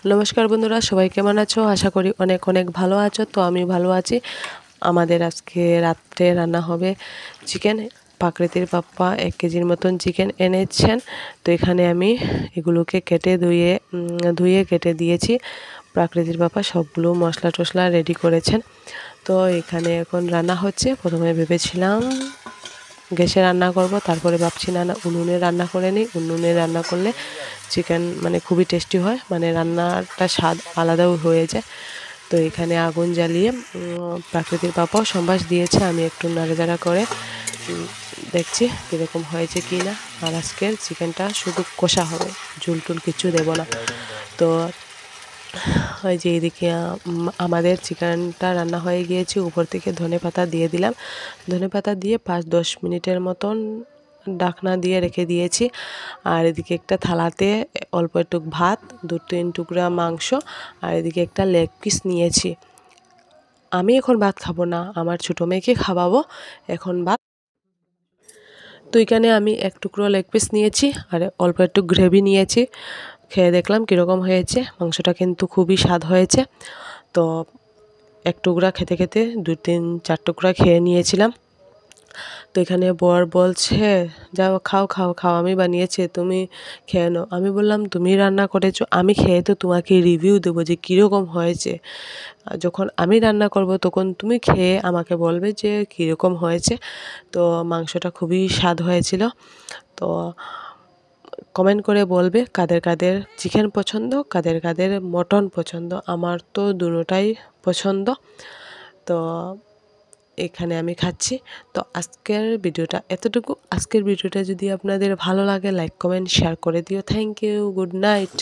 নমস্কার বন্ধুরা, সবাই কেমন আছো? আশা করি অনেক অনেক ভালো আছো। তো আমি ভালো আছি। আমাদের আজকে রাত্রে রান্না হবে চিকেন। প্রাকৃতির পাপ্পা 1 কেজির মতন চিকেন এনেছেন। তো এখানে আমি এগুলোকে ধুয়ে কেটে দিয়েছি। প্রাকৃতির পাপ্পা সবগুলো মশলা টশলা রেডি করেছেন। তো এখানে এখন রান্না হচ্ছে। প্রথমে ভেবেছিলাম গ্যাসে রান্না করব, তারপরে ভাবছি না উনুনে রান্না করে নিই। উনুনে রান্না করলে চিকেন খুবই টেস্টি হয়, রান্নাটা স্বাদ আলাদাও হয়ে যায়। তো এখানে আগুন জ্বালিয়ে প্রাকৃতিক পাপাও সম্বাস দিয়েছে। আমি একটু নাড়াচাড়া করে দেখছি কীরকম হয়েছে কি না। আর আজকের চিকেনটা শুধু কষা হবে, ঝুল টুল কিছু দেবো না। তো ওই যে এদিকে আমাদের চিকেনটা রান্না হয়ে গিয়েছে। উপর থেকে ধনেপাতা দিয়ে দিলাম। ধনেপাতা দিয়ে 5-10 মিনিটের মতন ঢাকনা দিয়ে রেখে দিয়েছি। আর এদিকে একটা থালাতে অল্প একটু ভাত, 2-3 টুকরা মাংস, আর এদিকে একটা লেগ পিস নিয়েছি। আমি এখন ভাত খাবো না, আমার ছোটো মেয়েকে খাওয়াবো এখন ভাত। তো এখানে আমি 1 টুকরো লেগ পিস নিয়েছি আর অল্প একটু গ্রেভি নিয়েছি। খেয়ে দেখলাম কীরকম হয়েছে। মাংসটা কিন্তু খুবই স্বাদ হয়েছে। তো 1 টুকরা খেতে খেতে 2-3-4 টুকরা খেয়ে নিয়েছিলাম। তো এখানে বর বলছে, যাও খাও খাও খাও, আমি বানিয়েছি, তুমি খেয়ে নাও। আমি বললাম, তুমি রান্না করেছো, আমি খেয়ে তো তোমাকে রিভিউ দেবো যে কীরকম হয়েছে। যখন আমি রান্না করব তখন তুমি খেয়ে আমাকে বলবে যে কীরকম হয়েছে। তো মাংসটা খুবই স্বাদ হয়েছিল। তো কমেন্ট করে বলবে কাদের কাদের চিকেন পছন্দ, কাদের কাদের মটন পছন্দ। আমার তো দুটোটাই পছন্দ। তো এখানে আমি খাচ্ছি। তো আজকের ভিডিওটা এতটুকু। আজকের ভিডিওটা যদি আপনাদের ভালো লাগে, লাইক কমেন্ট শেয়ার করে দিও। Thank you, good night.